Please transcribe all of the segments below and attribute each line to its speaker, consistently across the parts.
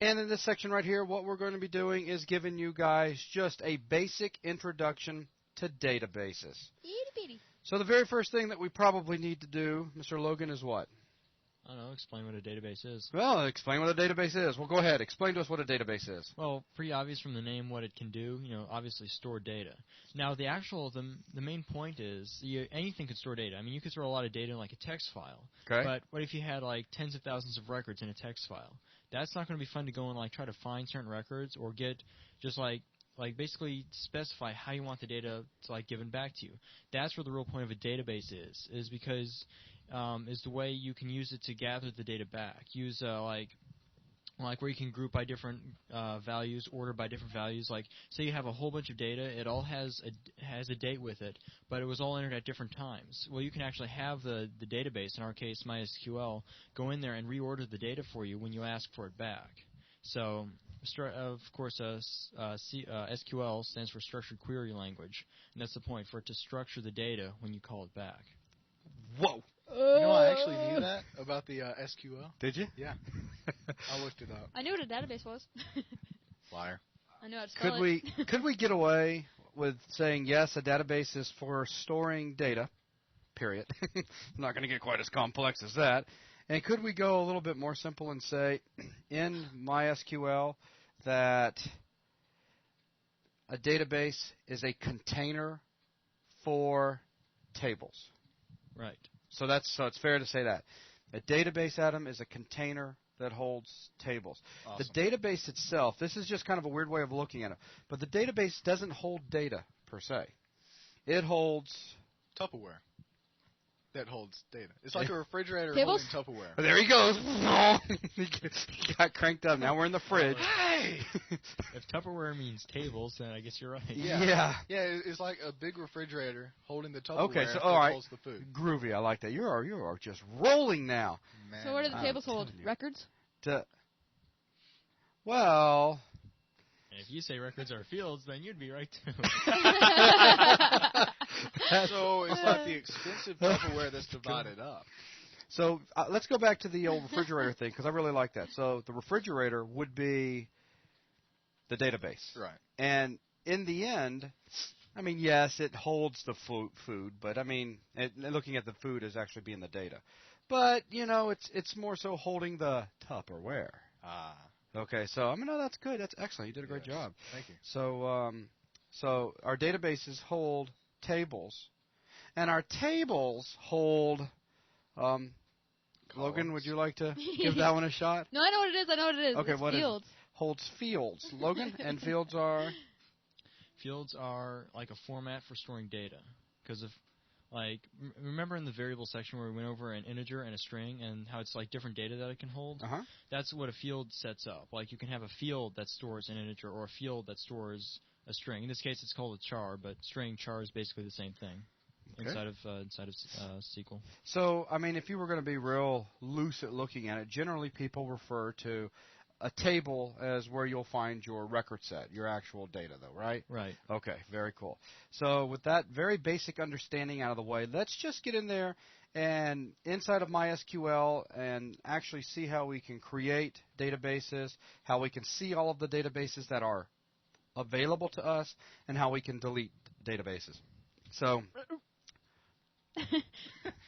Speaker 1: And in this section right here, what we're going to be doing is giving you guys just a basic introduction to databases.
Speaker 2: Itty-bitty.
Speaker 1: So the very first thing that we probably need to do, Mr. Logan, is what?
Speaker 3: I don't know, explain what a database is.
Speaker 1: Well, explain what a database is. Well, go ahead. Explain to us what a database is.
Speaker 3: Well, pretty obvious from the name what it can do. Obviously store data. Now, the main point is anything can store data. I mean, you could store a lot of data in like a text file.
Speaker 1: Okay.
Speaker 3: But what if you had like tens of thousands of records in a text file? That's not going to be fun to go and like try to find certain records or get just like basically specify how you want the data to like given back to you. That's where the real point of a database is because is the way you can use it to gather the data back. Use like where you can group by different values, order by different values. Like say you have a whole bunch of data, it all has a date with it, but it was all entered at different times. Well, you can actually have the database, in our case MySQL, go in there and reorder the data for you when you ask for it back. So of course, SQL stands for Structured Query Language, and that's the point, for it to structure the data when you call it back.
Speaker 1: Whoa!
Speaker 4: I actually knew that about the SQL.
Speaker 1: Did you?
Speaker 4: Yeah. I looked it up.
Speaker 2: I knew what a database was.
Speaker 4: Liar.
Speaker 2: I knew how to spell it.
Speaker 1: Could we get away with saying, yes, a database is for storing data, period. I'm not going to get quite as complex as that. And could we go a little bit more simple and say, in MySQL, that a database is a container for tables?
Speaker 3: Right.
Speaker 1: So it's fair to say that. A database, Adam, is a container that holds tables.
Speaker 4: Awesome.
Speaker 1: The database itself, this is just kind of a weird way of looking at it, but the database doesn't hold data per se. It holds
Speaker 4: Tupperware. That holds data. It's like a refrigerator
Speaker 2: Tables?
Speaker 4: holding Tupperware.
Speaker 1: There he goes. He got cranked up. Now we're in the fridge.
Speaker 4: Hey!
Speaker 3: If Tupperware means tables, then I guess you're right.
Speaker 1: Yeah.
Speaker 4: Yeah, it's like a big refrigerator holding the Tupperware
Speaker 1: Okay, so
Speaker 4: that
Speaker 1: all right.
Speaker 4: holds the food.
Speaker 1: Groovy. I like that. You are just rolling now.
Speaker 4: Man,
Speaker 2: So what do the
Speaker 1: I'm
Speaker 2: tables hold?
Speaker 1: telling you.
Speaker 2: Records?
Speaker 1: Well,
Speaker 3: And if you say records are fields, then you'd be right too.
Speaker 4: So it's like the expensive Tupperware that's divided up.
Speaker 1: so let's go back to the old refrigerator thing, because I really like that. So the refrigerator would be the database.
Speaker 4: Right.
Speaker 1: And in the end, I mean, yes, it holds the food, but I mean, looking at the food as actually being the data. But, it's more so holding the Tupperware.
Speaker 4: Ah.
Speaker 1: Okay, so, no, that's good. That's excellent. You did a great job.
Speaker 4: Thank you.
Speaker 1: So our databases hold tables, and our tables hold, Logan, would you like to give that one a shot?
Speaker 2: No, I know what it is.
Speaker 1: Okay,
Speaker 2: It's
Speaker 1: what is it?
Speaker 2: fields.
Speaker 1: Holds fields. Logan, and fields are?
Speaker 3: Fields are like a format for storing data. Because if, remember in the variable section where we went over an integer and a string and how it's like different data that it can hold?
Speaker 1: Uh-huh.
Speaker 3: That's what a field sets up. Like you can have a field that stores an integer or a field that stores a string. In this case, it's called a char, but string char is basically the same thing inside of SQL.
Speaker 1: So, I mean, if you were going to be real loose at looking at it, generally people refer to a table as where you'll find your record set, your actual data, though, right?
Speaker 3: Right.
Speaker 1: Okay, very cool. So with that very basic understanding out of the way, let's just get in there and inside of MySQL and actually see how we can create databases, how we can see all of the databases that are available to us, and how we can delete databases. So...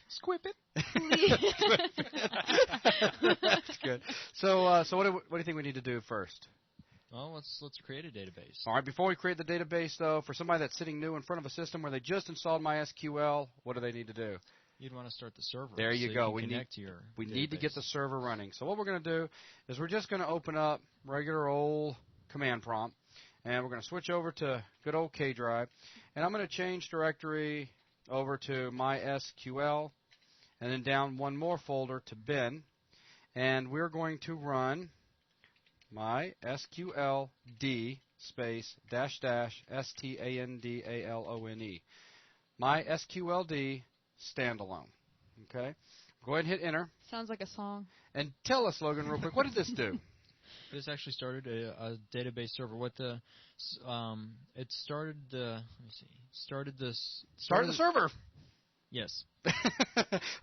Speaker 4: Squip it.
Speaker 1: That's good. So what do you think we need to do first?
Speaker 3: Well, let's create a database.
Speaker 1: All right, before we create the database, though, for somebody that's sitting new in front of a system where they just installed MySQL, what do they need to do?
Speaker 3: You'd want to start the server.
Speaker 1: There you go.
Speaker 3: We need
Speaker 1: to get the server running. So what we're going to do is we're just going to open up regular old command prompt, and we're going to switch over to good old K drive, and I'm going to change directory over to MySQL, and then down one more folder to bin, and we're going to run MySQL d space dash dash standalone. MySQL d standalone. Okay, go ahead and hit enter.
Speaker 2: Sounds like a song.
Speaker 1: And tell us, Logan, real quick, what did this do?
Speaker 3: This actually started a database server. It started the
Speaker 1: Started the server.
Speaker 3: Yes.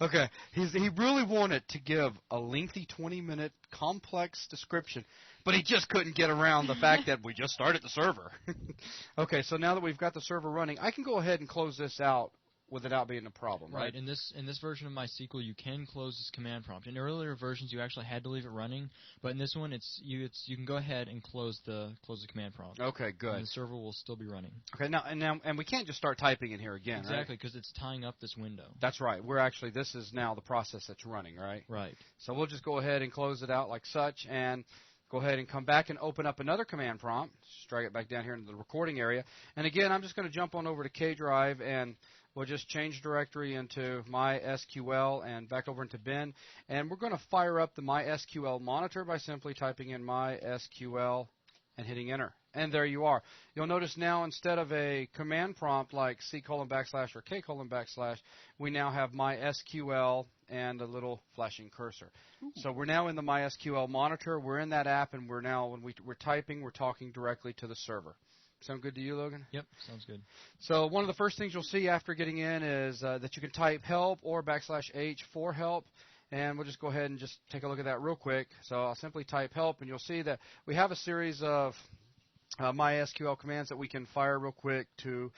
Speaker 1: Okay. He really wanted to give a lengthy 20-minute complex description but he just couldn't get around the fact that we just started the server. Okay, so now that we've got the server running, I can go ahead and close this out without being a problem, right?
Speaker 3: In this version of MySQL, you can close this command prompt. In earlier versions, you actually had to leave it running, but in this one, you can go ahead and close the command prompt.
Speaker 1: Okay, good.
Speaker 3: And the server will still be running.
Speaker 1: Okay, and we can't just start typing in here again, right?
Speaker 3: Exactly, because it's tying up this window.
Speaker 1: That's right. This is now the process that's running, right?
Speaker 3: Right.
Speaker 1: So we'll just go ahead and close it out like such, and go ahead and come back and open up another command prompt. Just drag it back down here into the recording area. And again, I'm just going to jump on over to K Drive, and we'll just change directory into MySQL and back over into bin. And we're going to fire up the MySQL monitor by simply typing in MySQL and hitting enter. And there you are. You'll notice now instead of a command prompt like C:\/ or K:\/, we now have MySQL and a little flashing cursor. Ooh. So we're now in the MySQL monitor. We're in that app, and we're now, when we're typing, we're talking directly to the server. Sound good to you, Logan?
Speaker 3: Yep, sounds good.
Speaker 1: So one of the first things you'll see after getting in is that you can type help or \H for help. And we'll just go ahead and just take a look at that real quick. So I'll simply type help, and you'll see that we have a series of MySQL commands that we can fire real quick to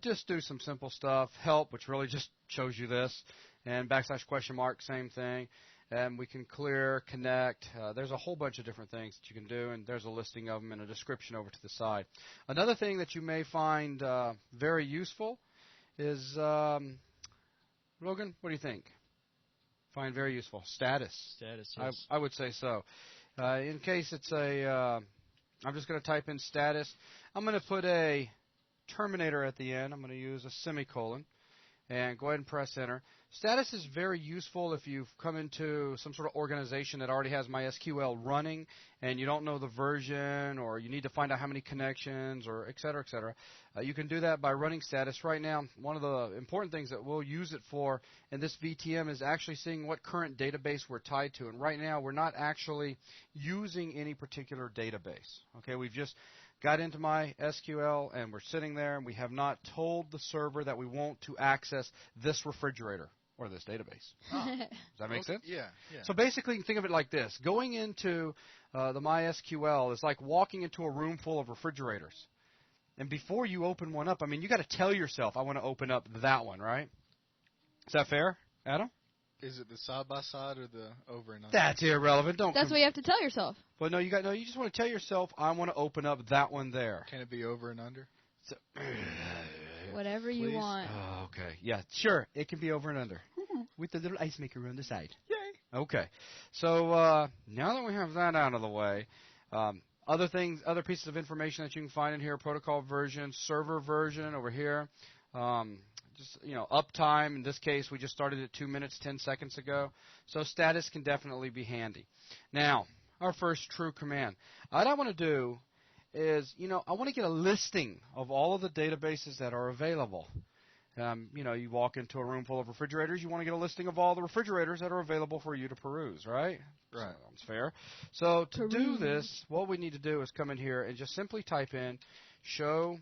Speaker 1: just do some simple stuff. Help, which really just shows you this, and \, same thing. And we can clear, connect. There's a whole bunch of different things that you can do, and there's a listing of them and a description over to the side. Another thing that you may find very useful is, Logan, what do you think? Find very useful. Status.
Speaker 3: Status, yes.
Speaker 1: I would say so. In case it's I'm just going to type in status. I'm going to put a terminator at the end. I'm going to use a semicolon and go ahead and press enter. Status is very useful if you've come into some sort of organization that already has MySQL running and you don't know the version, or you need to find out how many connections, or et cetera, et cetera. You can do that by running status. Right now, one of the important things that we'll use it for in this VTM is actually seeing what current database we're tied to. And right now, we're not actually using any particular database. Okay, we've just got into MySQL, and we're sitting there, and we have not told the server that we want to access this refrigerator or this database. Does that make sense?
Speaker 4: Yeah.
Speaker 1: So basically, you can think of it like this. Going into the MySQL is like walking into a room full of refrigerators. And before you open one up, I mean, you got to tell yourself, I want to open up that one, right? Is that fair, Adam?
Speaker 4: Is it the side by side or the over and under?
Speaker 1: That's irrelevant.
Speaker 2: That's what you have to tell yourself.
Speaker 1: Well, no, you just want to tell yourself, I want to open up that one there.
Speaker 4: Can it be over and under?
Speaker 1: So,
Speaker 2: whatever you want.
Speaker 1: Oh, okay. Yeah, sure. It can be over and under with the little ice maker on the side.
Speaker 4: Yay.
Speaker 1: Okay. So now that we have that out of the way, other pieces of information that you can find in here: protocol version, server version over here. Just, uptime. In this case, we just started at 2 minutes, 10 seconds ago. So status can definitely be handy. Now, our first true command. What I want to do is, I want to get a listing of all of the databases that are available. You walk into a room full of refrigerators, you want to get a listing of all the refrigerators that are available for you to peruse, right?
Speaker 4: Right.
Speaker 1: Sounds fair. So to do this, what we need to do is come in here and just simply type in show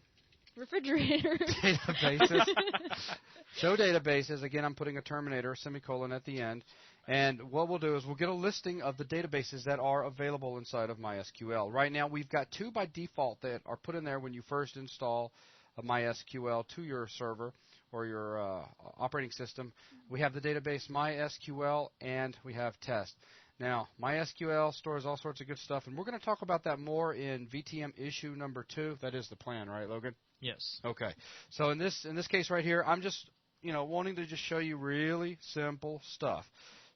Speaker 2: refrigerator
Speaker 1: databases. Show databases. Again, I'm putting a terminator, semicolon at the end. And what we'll do is we'll get a listing of the databases that are available inside of MySQL. Right now, we've got 2 by default that are put in there when you first install a MySQL to your server or your operating system. We have the database MySQL, and we have test. Now, MySQL stores all sorts of good stuff, and we're going to talk about that more in VTM issue number 2. That is the plan, right, Logan?
Speaker 3: Yes.
Speaker 1: Okay. So in this case right here, I'm just wanting to just show you really simple stuff.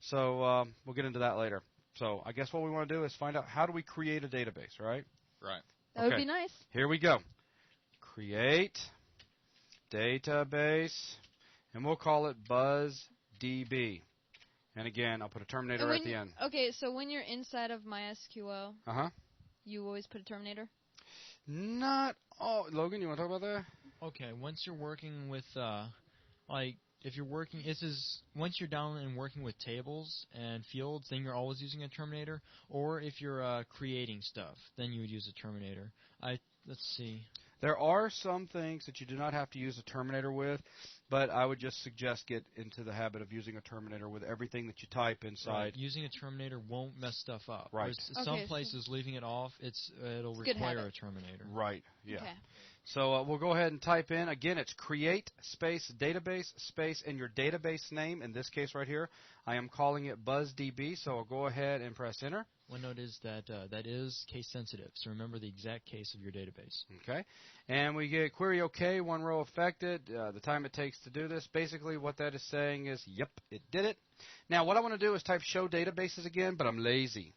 Speaker 1: So we'll get into that later. So I guess what we want to do is find out how do we create a database, right?
Speaker 4: Right.
Speaker 2: That would be nice.
Speaker 1: Here we go. Create database, and we'll call it BuzzDB. And again, I'll put a terminator at the end.
Speaker 2: Okay, so when you're inside of MySQL, you always put a terminator?
Speaker 1: Not all. Logan, you want to talk about that?
Speaker 3: Okay, once you're working with, if you're working, once you're down and working with tables and fields, then you're always using a terminator. Or if you're creating stuff, then you would use a terminator. Let's see.
Speaker 1: There are some things that you do not have to use a terminator with, but I would just suggest get into the habit of using a terminator with everything that you type inside.
Speaker 3: Right. Using a terminator won't mess stuff up.
Speaker 1: Right.
Speaker 3: Some places leaving it off, it'll require a terminator.
Speaker 1: Right. Yeah.
Speaker 2: Okay.
Speaker 1: So we'll go ahead and type in, again, it's create space database space and your database name. In this case right here, I am calling it BuzzDB, so I'll go ahead and press enter.
Speaker 3: One note is that that is case sensitive, so remember the exact case of your database.
Speaker 1: Okay. And we get query OK, one row affected, the time it takes to do this. Basically what that is saying is, yep, it did it. Now what I want to do is type show databases again, but I'm lazy.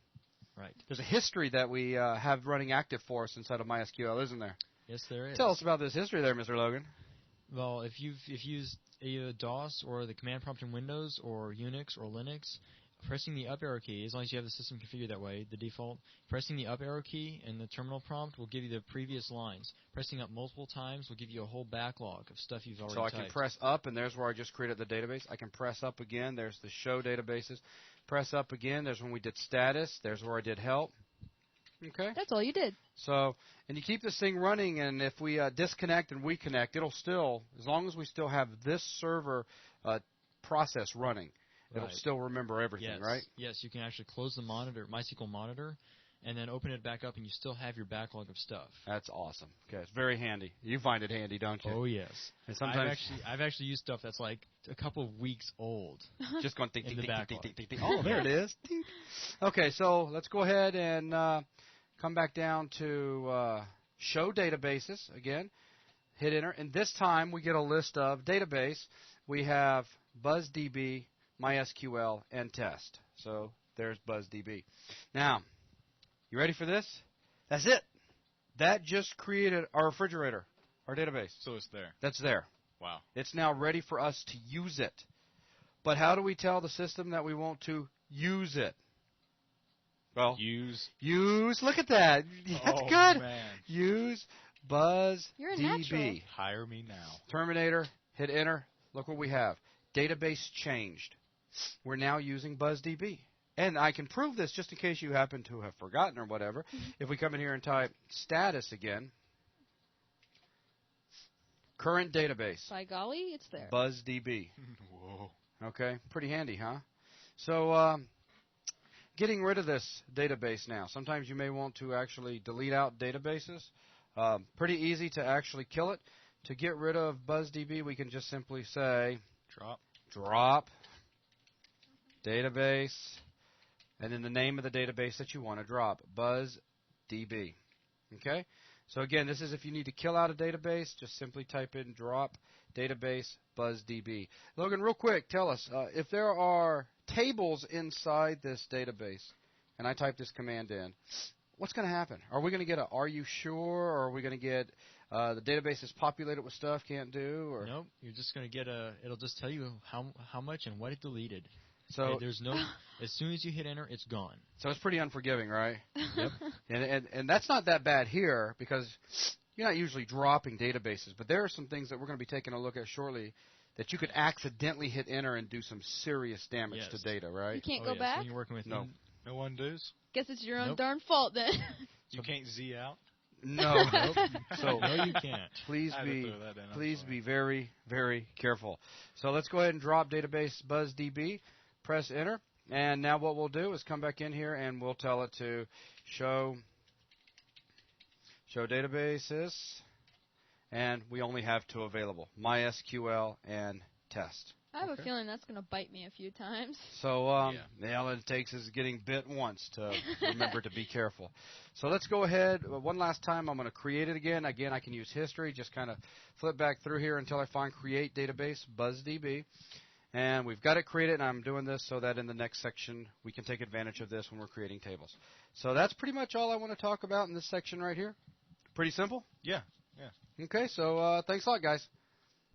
Speaker 3: Right.
Speaker 1: There's a history that we have running active for us inside of MySQL, isn't there?
Speaker 3: Yes, there is.
Speaker 1: Tell us about this history there, Mr. Logan.
Speaker 3: Well, if you've used either DOS or the command prompt in Windows or Unix or Linux, pressing the up arrow key, as long as you have the system configured that way, the default, pressing the up arrow key in the terminal prompt will give you the previous lines. Pressing up multiple times will give you a whole backlog of stuff you've already typed.
Speaker 1: So I can press up, and there's where I just created the database. I can press up again. There's the show databases. Press up again. There's when we did status. There's where I did help. Okay.
Speaker 2: That's all you did.
Speaker 1: So, and you keep this thing running, and if we disconnect and reconnect, it'll still, as long as we still have this server process running, it'll still remember everything, right?
Speaker 3: Yes, you can actually close the monitor, MySQL monitor, and then open it back up, and you still have your backlog of stuff.
Speaker 1: That's awesome. Okay, it's very handy. You find it handy, don't you?
Speaker 3: Oh yes.
Speaker 1: And sometimes
Speaker 3: I've actually used stuff that's like a couple of weeks old.
Speaker 1: Just going ding,
Speaker 3: in
Speaker 1: ding,
Speaker 3: the
Speaker 1: ding,
Speaker 3: backlog.
Speaker 1: ding, ding, ding, ding. Oh, there it is. Ding. Okay, so let's go ahead and come back down to show databases again. Hit enter, and this time we get a list of database. We have BuzzDB, MySQL, and test. So there's BuzzDB. Now, you ready for this? That's it. That just created our refrigerator, our database.
Speaker 4: So it's there.
Speaker 1: That's there.
Speaker 4: Wow.
Speaker 1: It's now ready for us to use it. But how do we tell the system that we want to use it? Well,
Speaker 4: use.
Speaker 1: Look at that. That's good.
Speaker 4: Man.
Speaker 1: Use BuzzDB.
Speaker 2: You're a natural.
Speaker 4: Hire me now.
Speaker 1: Terminator, hit enter. Look what we have. Database changed. We're now using BuzzDB. And I can prove this just in case you happen to have forgotten or whatever. If we come in here and type status again, current database.
Speaker 2: By golly, it's there.
Speaker 1: BuzzDB.
Speaker 4: Whoa.
Speaker 1: Okay, pretty handy, huh? So getting rid of this database now. Sometimes you may want to actually delete out databases. Pretty easy to actually kill it. To get rid of BuzzDB, we can just simply say drop database, and then the name of the database that you want to drop, BuzzDB. Okay? So again, this is if you need to kill out a database, just simply type in drop database BuzzDB. Logan, real quick, tell us, if there are tables inside this database, and I type this command in, what's going to happen? Are we going to get a are you sure, or are we going to get the database is populated with stuff can't do? Or?
Speaker 3: Nope, you're just going to get it'll just tell you how much and what it deleted.
Speaker 1: So
Speaker 3: okay, there's no, as soon as you hit enter, it's gone.
Speaker 1: So it's pretty unforgiving, right?
Speaker 3: Yep.
Speaker 1: And that's not that bad here because you're not usually dropping databases, but there are some things that we're going to be taking a look at shortly that you could accidentally hit enter and do some serious damage to data, right?
Speaker 2: You can't go back?
Speaker 3: When you're working with
Speaker 4: No undos?
Speaker 2: Guess it's your own darn fault then.
Speaker 4: You can't Z out?
Speaker 1: No.
Speaker 3: Nope.
Speaker 1: So
Speaker 3: no, you can't.
Speaker 1: Please be very, very careful. So let's go ahead and drop database BuzzDB. Press enter, and now what we'll do is come back in here and we'll tell it to show databases, and we only have two available, MySQL and test.
Speaker 2: I have a feeling that's going to bite me a few times.
Speaker 1: So all it takes is getting bit once to remember to be careful. So let's go ahead. One last time, I'm going to create it again. Again, I can use history. Just kind of flip back through here until I find create database, BuzzDB. And we've got it created, and I'm doing this so that in the next section we can take advantage of this when we're creating tables. So that's pretty much all I want to talk about in this section right here. Pretty simple?
Speaker 4: Yeah.
Speaker 1: Okay, so thanks a lot, guys.